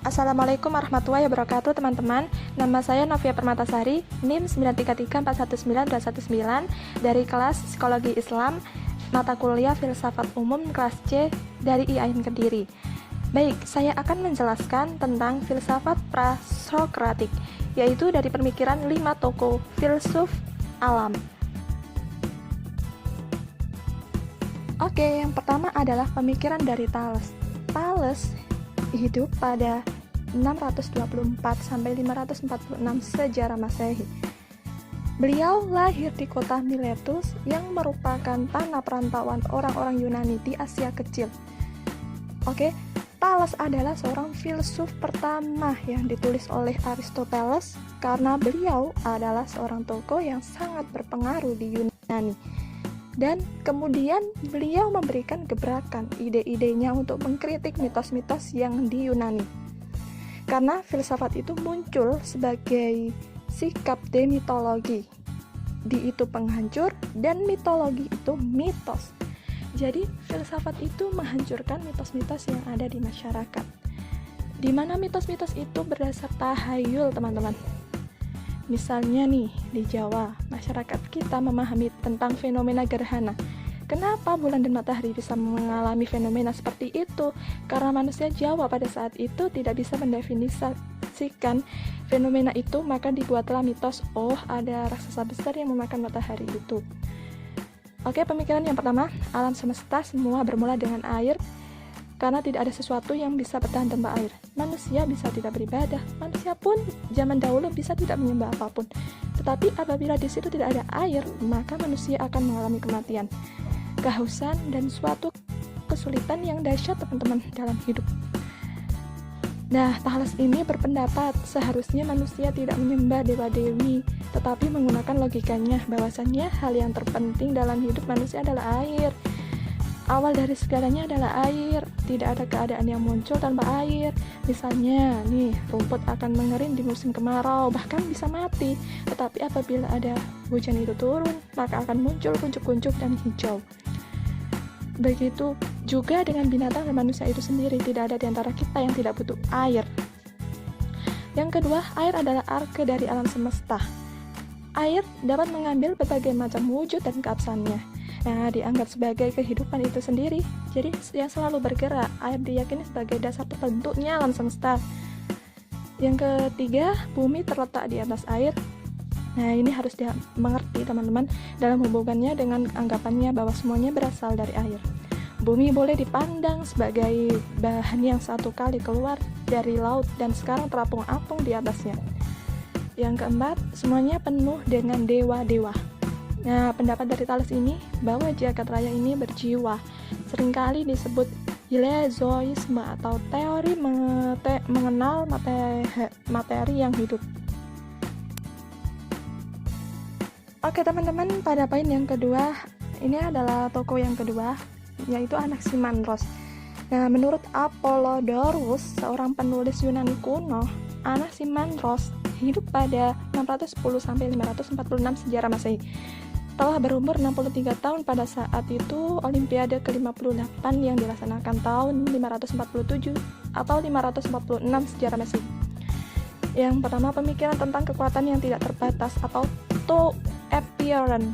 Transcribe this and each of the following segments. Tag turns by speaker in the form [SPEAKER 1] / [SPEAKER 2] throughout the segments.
[SPEAKER 1] Assalamualaikum warahmatullahi wabarakatuh teman-teman. Nama saya Novia Permatasari, NIM 933419219 dari kelas Psikologi Islam, mata kuliah Filsafat Umum kelas C dari IAIN Kediri. Baik, saya akan menjelaskan tentang filsafat prasokratik, yaitu dari pemikiran 5 tokoh filsuf alam. Oke, yang pertama adalah pemikiran dari Thales. Thales hidup pada 624 sampai 546 sejarah Masehi. Beliau lahir di kota Miletus yang merupakan tanah perantauan orang-orang Yunani di Asia Kecil. Oke, Thales adalah seorang filsuf pertama yang ditulis oleh Aristoteles karena beliau adalah seorang tokoh yang sangat berpengaruh di Yunani. Dan kemudian beliau memberikan gebrakan ide-idenya untuk mengkritik mitos-mitos yang di Yunani. Karena filsafat itu muncul sebagai sikap demitologi. Di itu penghancur dan mitologi itu mitos. Jadi filsafat itu menghancurkan mitos-mitos yang ada di masyarakat. Di mana mitos-mitos itu berdasar tahayul, teman-teman. Misalnya nih, di Jawa, masyarakat kita memahami tentang fenomena gerhana. Kenapa bulan dan matahari bisa mengalami fenomena seperti itu? Karena manusia Jawa pada saat itu tidak bisa mendefinisikan fenomena itu, maka dibuatlah mitos, ada raksasa besar yang memakan matahari itu. Oke, pemikiran yang pertama, alam semesta semua bermula dengan air, karena tidak ada sesuatu yang bisa bertahan tanpa air. Manusia bisa tidak beribadah, manusia pun zaman dahulu bisa tidak menyembah apapun. Tetapi apabila di situ tidak ada air, maka manusia akan mengalami kematian, kehausan, dan suatu kesulitan yang dahsyat, teman-teman, dalam hidup. Nah, Thales ini berpendapat seharusnya manusia tidak menyembah dewa-dewi, tetapi menggunakan logikanya bahwasannya hal yang terpenting dalam hidup manusia adalah air. Awal dari segalanya adalah air, tidak ada keadaan yang muncul tanpa air. Misalnya, nih, rumput akan mengering di musim kemarau, bahkan bisa mati. Tetapi apabila ada hujan itu turun, maka akan muncul kuncup-kuncup dan hijau. Begitu juga dengan binatang dan manusia itu sendiri, tidak ada di antara kita yang tidak butuh air. Yang kedua, air adalah arke dari alam semesta. Air dapat mengambil berbagai macam wujud dan keabsahannya. Nah, dianggap sebagai kehidupan itu sendiri. Jadi, yang selalu bergerak, air diyakini sebagai dasar terbentuknya alam semesta. Yang ketiga, bumi terletak di atas air. Nah, ini harus dimengerti, teman-teman, dalam hubungannya dengan anggapannya bahwa semuanya berasal dari air. Bumi boleh dipandang sebagai bahan yang satu kali keluar dari laut dan sekarang terapung-apung di atasnya. Yang keempat, semuanya penuh dengan dewa-dewa. Nah, pendapat dari Thales ini bahwa jagat raya ini berjiwa, seringkali disebut elezoisme atau teori mengenal materi yang hidup. Oke, teman-teman, pada poin yang kedua, ini adalah tokoh yang kedua, yaitu Anaximandros. Nah, menurut Apollodorus, seorang penulis Yunani kuno, Anaximandros hidup pada 610 sampai 546 sejarah Masehi. Telah berumur 63 tahun pada saat itu Olimpiade ke-58 yang dilaksanakan tahun 547 atau 546 sejarah Masehi. Yang pertama, pemikiran tentang kekuatan yang tidak terbatas atau to appearance.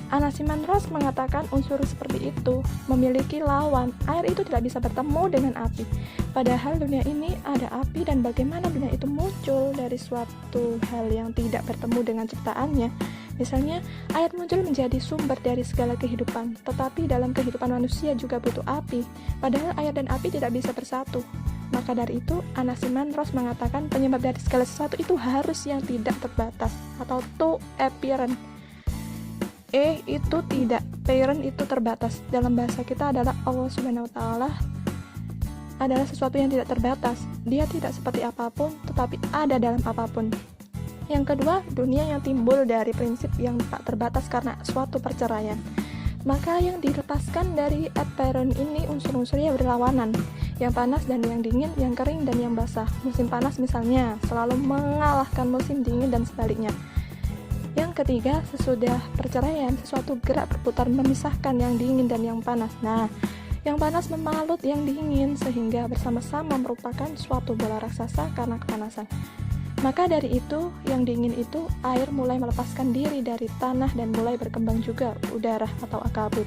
[SPEAKER 1] Anaximandros mengatakan unsur seperti itu memiliki lawan. Air itu tidak bisa bertemu dengan api. Padahal dunia ini ada api, dan bagaimana dunia itu muncul dari suatu hal yang tidak bertemu dengan ciptaannya. Misalnya, air muncul menjadi sumber dari segala kehidupan, tetapi dalam kehidupan manusia juga butuh api. Padahal air dan api tidak bisa bersatu. Maka dari itu, Anaximandros mengatakan penyebab dari segala sesuatu itu harus yang tidak terbatas atau to appearance. Itu tidak, parent itu terbatas. Dalam bahasa kita adalah Allah Subhanahu wa Ta'ala adalah sesuatu yang tidak terbatas. Dia tidak seperti apapun, tetapi ada dalam apapun. Yang kedua, dunia yang timbul dari prinsip yang tak terbatas karena suatu perceraian. Maka yang dilepaskan dari apparent ini unsur-unsurnya berlawanan. Yang panas dan yang dingin, yang kering dan yang basah. Musim panas misalnya selalu mengalahkan musim dingin dan sebaliknya. Yang ketiga, sesudah perceraian, sesuatu gerak berputar memisahkan yang dingin dan yang panas. Nah, Yang panas memalut yang dingin, sehingga bersama-sama merupakan suatu bola raksasa karena kepanasan. Maka dari itu, yang dingin itu, air mulai melepaskan diri dari tanah dan mulai berkembang juga udara atau akabut.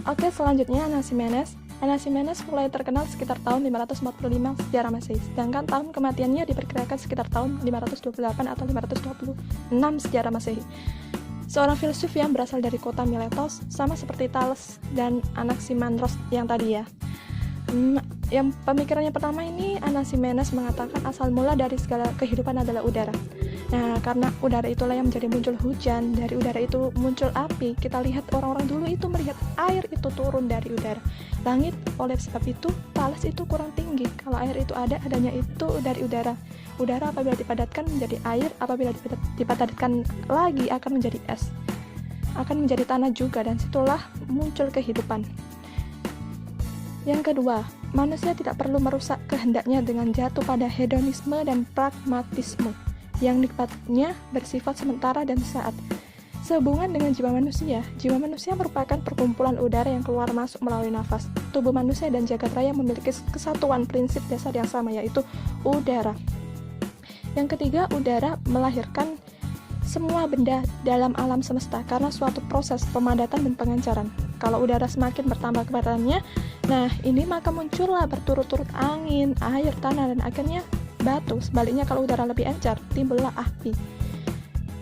[SPEAKER 1] Oke, selanjutnya Anaximenes. Anaximenes mulai terkenal sekitar tahun 545 sejarah Masehi, sedangkan tahun kematiannya diperkirakan sekitar tahun 528 atau 526 sejarah Masehi. Seorang filsuf yang berasal dari kota Miletos, sama seperti Thales dan Anaximandros yang tadi ya. Yang pemikirannya pertama ini, Anaximenes mengatakan asal mula dari segala kehidupan adalah udara. Nah, karena udara itulah yang menjadi muncul hujan, dari udara itu muncul api. Kita lihat orang-orang dulu itu melihat air itu turun dari udara. Langit, oleh sebab itu, Thales itu kurang tinggi. Kalau air itu adanya itu dari udara. Udara apabila dipadatkan menjadi air, apabila dipadatkan lagi akan menjadi es. Akan menjadi tanah juga, dan situlah muncul kehidupan. Yang kedua, manusia tidak perlu merusak kehendaknya dengan jatuh pada hedonisme dan pragmatisme yang nikmatnya bersifat sementara dan sesaat. Sehubungan dengan jiwa manusia merupakan perkumpulan udara yang keluar masuk melalui nafas. Tubuh manusia dan jagat raya memiliki kesatuan prinsip dasar yang sama, yaitu udara. Yang ketiga, udara melahirkan semua benda dalam alam semesta karena suatu proses pemadatan dan pengencaran. Kalau udara semakin bertambah kepadatannya, nah ini maka muncullah berturut-turut angin, air, tanah, dan akhirnya batu. Sebaliknya kalau udara lebih encer, timbullah api.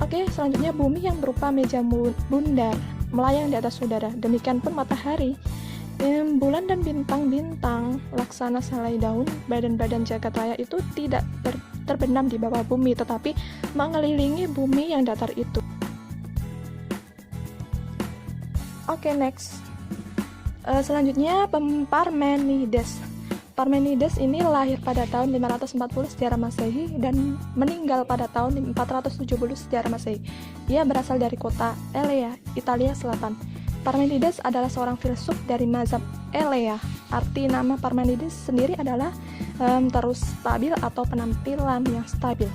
[SPEAKER 1] Oke, selanjutnya bumi yang berupa meja bundar melayang di atas udara. Demikian pun matahari, bulan dan bintang-bintang, laksana selai daun, badan-badan jagat raya itu tidak terbenam di bawah bumi, tetapi mengelilingi bumi yang datar itu. Oke, next. Selanjutnya Parmenides. Parmenides ini lahir pada tahun 540 sejarah Masehi dan meninggal pada tahun 470 sejarah Masehi. Ia berasal dari kota Elea, Italia Selatan. Parmenides adalah seorang filsuf dari mazhab Elea. Arti nama Parmenides sendiri adalah terus stabil atau penampilan yang stabil.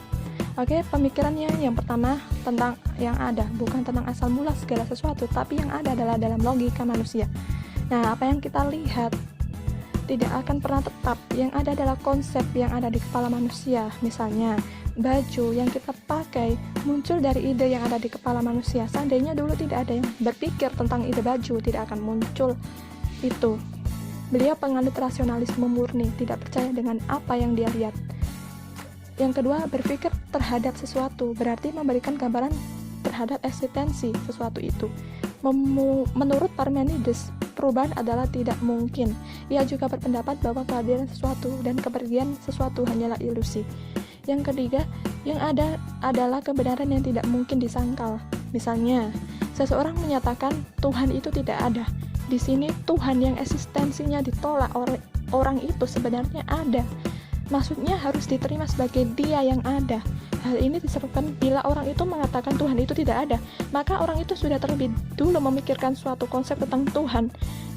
[SPEAKER 1] Oke, pemikirannya yang pertama tentang yang ada, bukan tentang asal mula segala sesuatu, tapi yang ada adalah dalam logika manusia. Nah, apa yang kita lihat tidak akan pernah tetap. Yang ada adalah konsep yang ada di kepala manusia. Misalnya, baju yang kita pakai muncul dari ide yang ada di kepala manusia. Seandainya dulu tidak ada yang berpikir tentang ide baju, tidak akan muncul itu. Beliau penganut rasionalisme murni, tidak percaya dengan apa yang dia lihat. Yang kedua, berpikir terhadap sesuatu, berarti memberikan gambaran terhadap eksistensi sesuatu itu. Menurut Parmenides, perubahan adalah tidak mungkin. Ia juga berpendapat bahwa kehadiran sesuatu dan kepergian sesuatu hanyalah ilusi. Yang ketiga, yang ada adalah kebenaran yang tidak mungkin disangkal. Misalnya, seseorang menyatakan Tuhan itu tidak ada. Di sini Tuhan yang eksistensinya ditolak oleh orang itu sebenarnya ada. Maksudnya harus diterima sebagai dia yang ada. Hal ini diserukan bila orang itu mengatakan Tuhan itu tidak ada, maka orang itu sudah terlebih dulu memikirkan suatu konsep tentang Tuhan.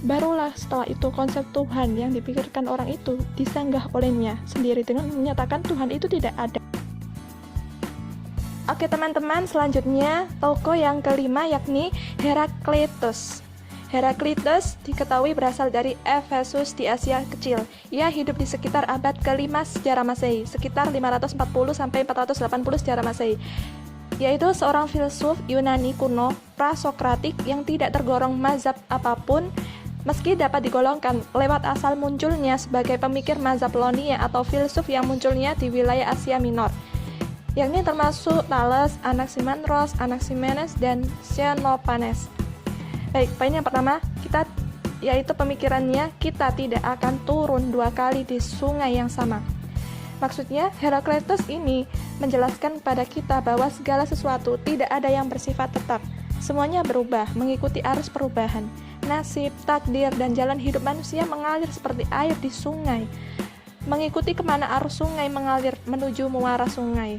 [SPEAKER 1] Barulah setelah itu konsep Tuhan yang dipikirkan orang itu disanggah olehnya sendiri dengan menyatakan Tuhan itu tidak ada. Oke teman-teman, selanjutnya tokoh yang kelima yakni Herakleitos. Herakleitos diketahui berasal dari Efesus di Asia Kecil. Ia hidup di sekitar abad ke-5 sejarah Masehi, sekitar 540 sampai 480 sejarah Masehi. Yaitu seorang filsuf Yunani kuno, prasokratik yang tidak tergolong mazhab apapun, meski dapat digolongkan lewat asal munculnya sebagai pemikir mazhab Lonia atau filsuf yang munculnya di wilayah Asia Minor, yakni termasuk Thales, Anaximandros, Anaximenes, dan Xenophanes. Baik, poin yang pertama, yaitu pemikirannya, kita tidak akan turun 2 kali di sungai yang sama. Maksudnya, Herakleitos ini menjelaskan pada kita bahwa segala sesuatu tidak ada yang bersifat tetap. Semuanya berubah, mengikuti arus perubahan. Nasib, takdir, dan jalan hidup manusia mengalir seperti air di sungai, mengikuti kemana arus sungai mengalir menuju muara sungai.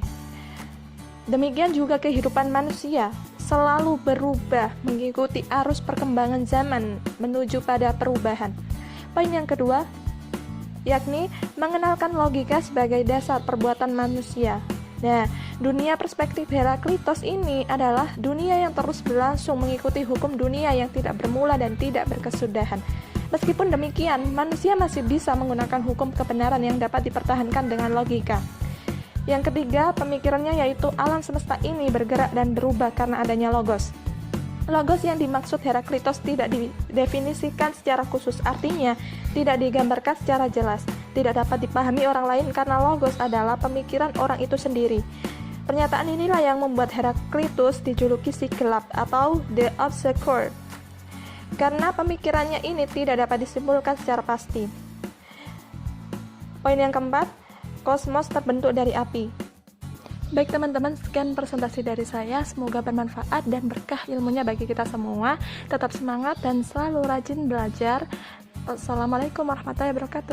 [SPEAKER 1] Demikian juga kehidupan manusia selalu berubah mengikuti arus perkembangan zaman menuju pada perubahan. Poin yang kedua yakni mengenalkan logika sebagai dasar perbuatan manusia. Nah, dunia perspektif Heraklitos ini adalah dunia yang terus berlangsung mengikuti hukum dunia yang tidak bermula dan tidak berkesudahan. Meskipun demikian, manusia masih bisa menggunakan hukum kebenaran yang dapat dipertahankan dengan logika. Yang ketiga, pemikirannya yaitu alam semesta ini bergerak dan berubah karena adanya logos. Logos yang dimaksud Heraklitos tidak didefinisikan secara khusus, artinya tidak digambarkan secara jelas, tidak dapat dipahami orang lain karena logos adalah pemikiran orang itu sendiri. Pernyataan inilah yang membuat Heraklitos dijuluki si gelap atau the obscure, karena pemikirannya ini tidak dapat disimpulkan secara pasti. Poin yang keempat, kosmos terbentuk dari api. Baik teman-teman, sekian presentasi dari saya. Semoga bermanfaat dan berkah ilmunya bagi kita semua. Tetap semangat dan selalu rajin belajar. Wassalamualaikum warahmatullahi wabarakatuh.